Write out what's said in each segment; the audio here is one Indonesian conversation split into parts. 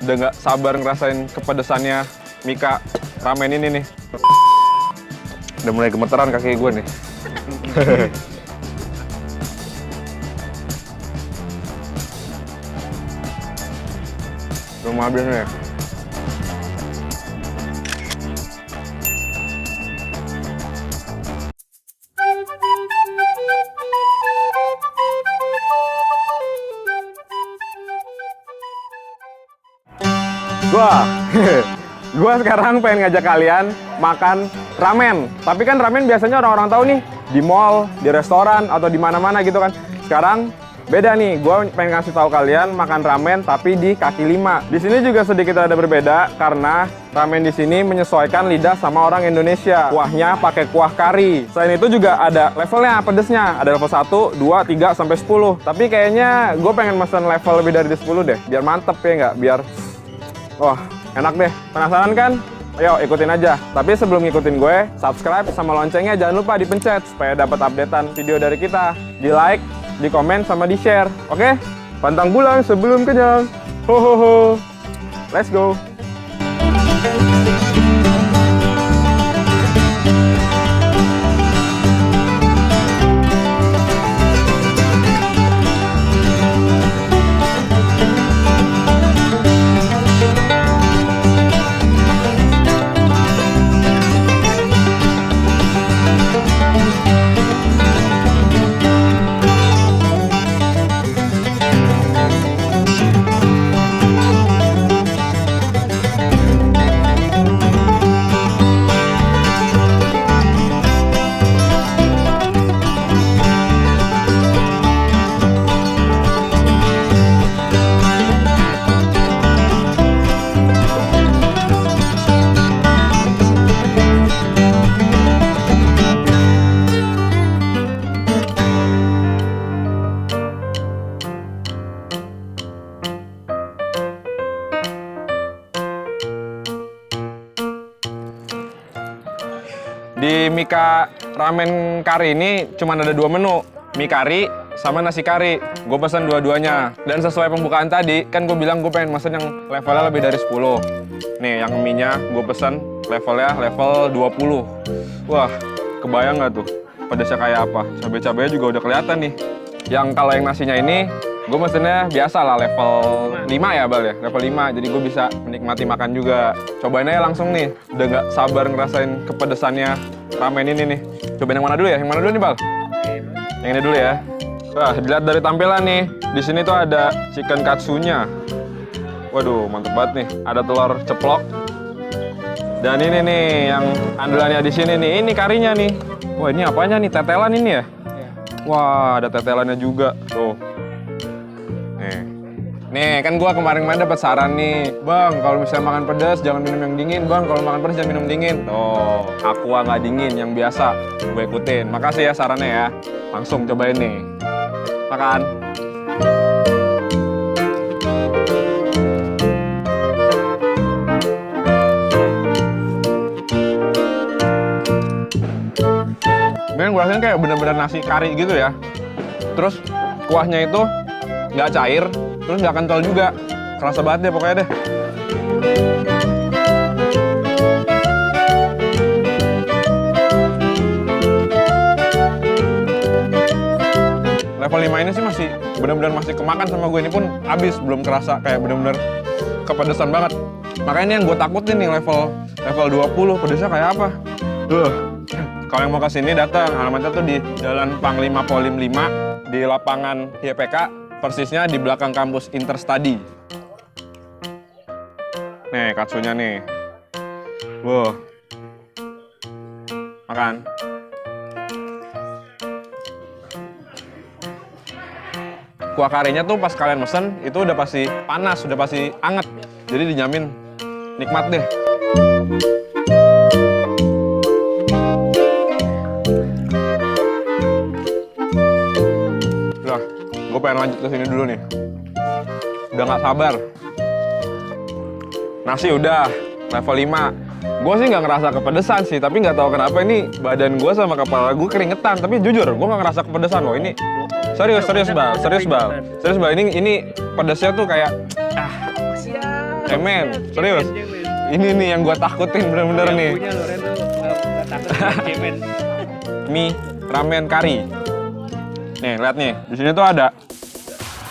Udah nggak sabar ngerasain kepedesannya Mika ramen ini nih. Udah mulai gemeteran kaki gue nih. Belum habis nih. Gua sekarang pengen ngajak kalian makan ramen. Tapi kan ramen biasanya orang-orang tahu nih di mall, di restoran atau di mana-mana gitu kan. Sekarang beda nih, gua pengen ngasih tahu kalian makan ramen tapi di kaki lima. Di sini juga sedikit ada berbeda karena ramen di sini menyesuaikan lidah sama orang Indonesia. Kuahnya pakai kuah kari. Selain itu juga ada levelnya pedesnya. Ada level 1, 2, 3 sampai 10. Tapi kayaknya gue pengen mesen level lebih dari 10 deh, biar mantep ya nggak? Biar wah, enak deh. Penasaran kan? Ayo ikutin aja. Tapi sebelum ngikutin gue, subscribe sama loncengnya jangan lupa dipencet supaya dapat updatean video dari kita. Di like, di komen, sama di share. Oke? Pantang pulang sebelum kenyang. Ho ho ho. Let's go. Di Mika ramen kari ini cuma ada 2 menu, mie kari sama nasi kari. Gue pesen dua-duanya. Dan sesuai pembukaan tadi, kan gue bilang gue pengen pesen yang levelnya lebih dari 10. Nih, yang mie-nya gue pesen levelnya level 20. Wah, kebayang nggak tuh pedasnya kayak apa? Cabai-cabainya juga udah kelihatan nih. Yang kalau yang nasinya ini, gue mesennya biasa lah level 5 ya Bal ya, level 5. Jadi gue bisa menikmati makan juga. Cobain aja langsung nih. Udah nggak sabar ngerasain kepedesannya ramen ini nih. Cobain yang mana dulu ya? Yang mana dulu nih Bal? Yang ini dulu ya. Wah, dilihat dari tampilan nih. Di sini tuh ada chicken katsunya. Waduh, mantep banget nih. Ada telur ceplok. Dan ini nih yang andalannya di sini nih. Ini karinya nih. Wah, ini apanya nih? Tetelan ini ya? Wah, ada tetelannya juga. Tuh. Nih, kan gua kemarin dapat saran nih. Bang, kalau misalnya makan pedas jangan minum yang dingin. Bang, kalau makan pedas jangan minum dingin. Tuh, aqua nggak dingin, yang biasa. Gue ikutin. Makasih ya sarannya ya. Langsung cobain nih. Makan. Ini gue rasain kayak bener-bener nasi kari gitu ya. Terus kuahnya itu nggak cair, terus nggak kental juga. Kerasa banget deh pokoknya deh. Level 5 ini sih masih bener-bener masih kemakan sama gue. Ini pun habis, belum kerasa kayak bener-bener kepedesan banget. Makanya ini yang gue takutin nih level 20, pedesnya kayak apa. Kalau yang mau kesini datang, alamatnya tuh di Jalan Panglima Polim 5 di lapangan YPK, persisnya di belakang kampus Interstudy. Nih katsunya nih. Wow. Makan. Kuah karinya tuh pas kalian mesen itu udah pasti panas, udah pasti anget. Jadi dijamin nikmat deh. Gue pengen lanjut ke sini dulu nih. Udah nggak sabar. Nasi udah level 5. Gue sih nggak ngerasa kepedesan sih, tapi nggak tahu kenapa ini badan gue sama kepala gue keringetan. Tapi jujur, gue nggak ngerasa kepedesan loh. Ini serius bal. Ini pedesnya tuh kayak cemen, serius. Ini nih yang gua takutin bener-bener nih. Punya Loren tuh nggak takut sama cemen. Mie ramen kari. Nih, lihat nih. Di sini tuh ada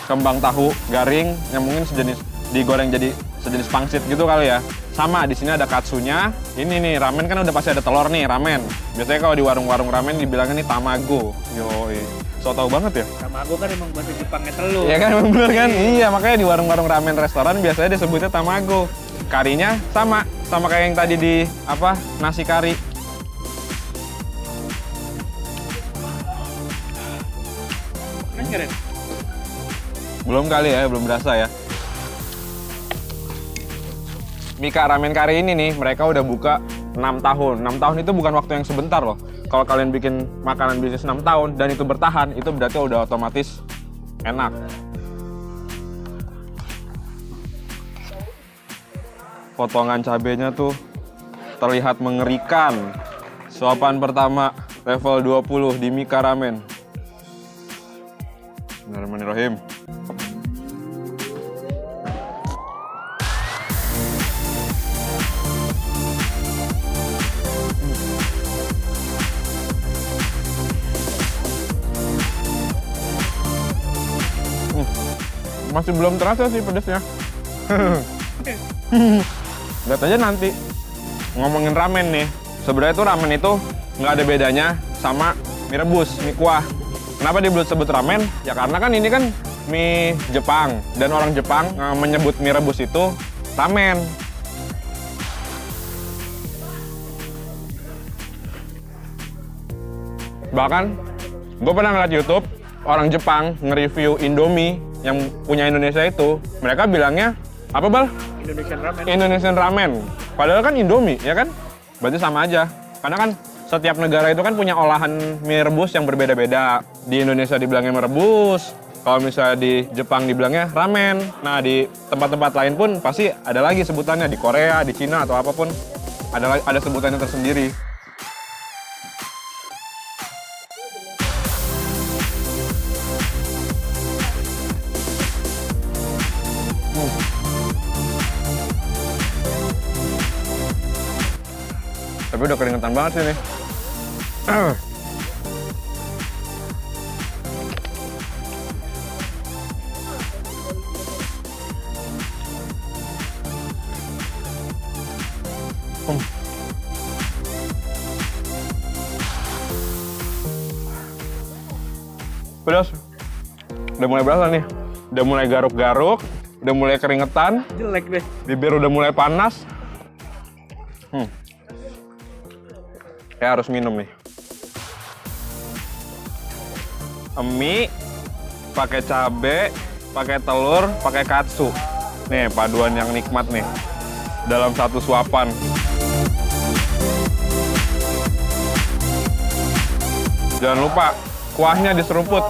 kembang tahu garing yang mungkin sejenis digoreng jadi sejenis pangsit gitu kali ya. Sama di sini ada katsunya. Ini nih ramen kan udah pasti ada telur nih ramen. Biasanya kalau di warung-warung ramen dibilangnya nih tamago. Yoi. So tau banget ya. Tamago kan emang bahasa Jepangnya telur. Iya kan emang bener kan? Iya makanya di warung-warung ramen restoran biasanya disebutnya tamago. Karinya sama kayak yang tadi di apa nasi kari. Kan keren. Belum kali ya, belum berasa ya. Mika Ramen Kari ini nih, mereka udah buka 6 tahun. 6 tahun itu bukan waktu yang sebentar loh. Kalau kalian bikin makanan bisnis 6 tahun dan itu bertahan, itu berarti udah otomatis enak. Potongan cabenya tuh terlihat mengerikan. Suapan pertama level 20 di Mika Ramen. Bismillahirrahmanirrahim. Masih belum terasa sih pedesnya. Lihat aja nanti. Ngomongin ramen nih, sebenarnya tuh ramen itu nggak ada bedanya sama mie rebus, mie kuah. Kenapa disebut ramen? Ya karena kan ini kan mie Jepang dan orang Jepang menyebut mie rebus itu ramen. Bahkan gue pernah ngeliat YouTube orang Jepang nge-review Indomie yang punya Indonesia itu, mereka bilangnya apa Bal? Indonesian ramen. Indonesian ramen. Padahal kan Indomie, ya kan? Berarti sama aja. Karena kan setiap negara itu kan punya olahan mie rebus yang berbeda-beda. Di Indonesia dibilangnya mie rebus, kalau misalnya di Jepang dibilangnya ramen. Nah, di tempat-tempat lain pun pasti ada lagi sebutannya. Di Korea, di Cina, atau apapun, ada sebutannya tersendiri. Tapi udah keringetan banget sih nih. Pedas. Udah mulai berasa nih. Udah mulai garuk-garuk, udah mulai keringetan. Jelek deh. Bibir udah mulai panas. Kayak harus minum nih. Mie, pakai cabe, pakai telur, pakai katsu. Nih paduan yang nikmat nih. Dalam satu suapan. Jangan lupa kuahnya diseruput.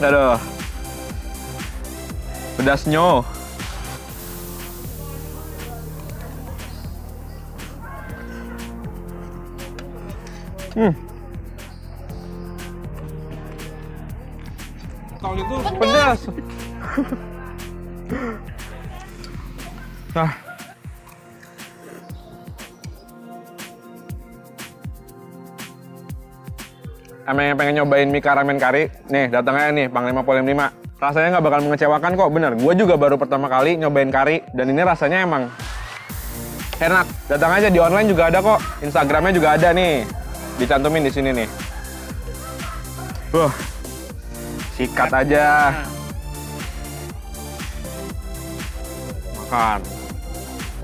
Aduh, pedasnya. Tahun itu pedas. Nah. Emang yang pengen nyobain Mika Ramen Kari, nih datang aja nih Panglima Polim 5. Rasanya nggak bakal mengecewakan kok, bener. Gue juga baru pertama kali nyobain kari, dan ini rasanya emang enak. Datang aja, di online juga ada kok. Instagramnya juga ada nih, dicantumin di sini nih. Sikat aja. Makan,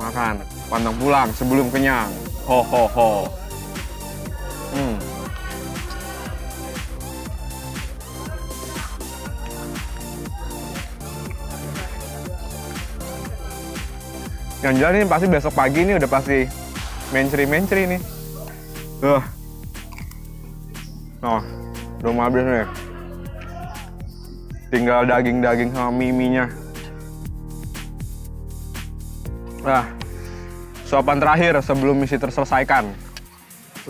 makan, pantang pulang sebelum kenyang. Ho ho ho. Yang jelas ini pasti besok pagi ini udah pasti mencri nih. Nah, udah mau habis nih. Tinggal daging-daging sama mie-nya. Nah, suapan terakhir sebelum misi terselesaikan.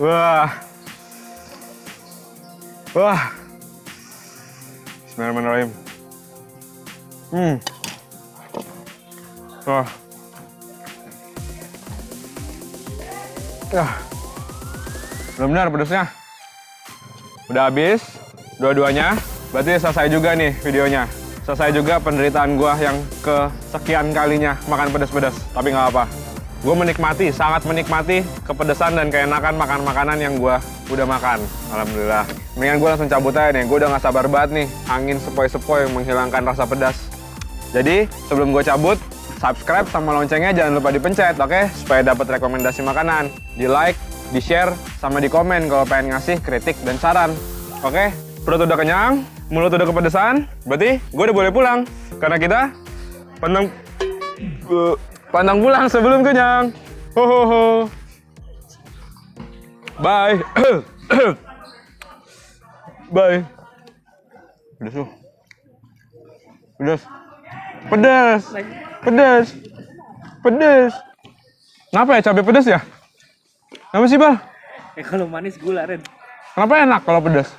Wah. Wah. Bismillahirrahmanirrahim. Wah. Benar-benar pedasnya. Udah habis dua-duanya. Berarti selesai juga nih videonya. Selesai juga penderitaan gua yang kesekian kalinya makan pedas-pedas. Tapi nggak apa. Gue menikmati, sangat menikmati kepedesan dan keenakan makan makanan yang gue udah makan. Alhamdulillah. Mendingan gue langsung cabut aja nih. Gue udah gak sabar banget nih. Angin sepoi-sepoi menghilangkan rasa pedas. Jadi sebelum gue cabut, subscribe sama loncengnya jangan lupa dipencet, oke? Supaya dapat rekomendasi makanan. Di like, di share, sama di komen kalau pengen ngasih kritik dan saran. Oke? Perut udah kenyang, mulut udah kepedesan. Berarti gue udah boleh pulang. Karena kita pantang pulang sebelum kenyang. Ho ho ho. Bye. Bye. Pedas tuh. Pedas. Pedas. Pedas. Pedas. Kenapa ya cabai pedas ya? Kenapa sih, Bal? Kalau manis gula, Ren. Kenapa enak kalau pedas?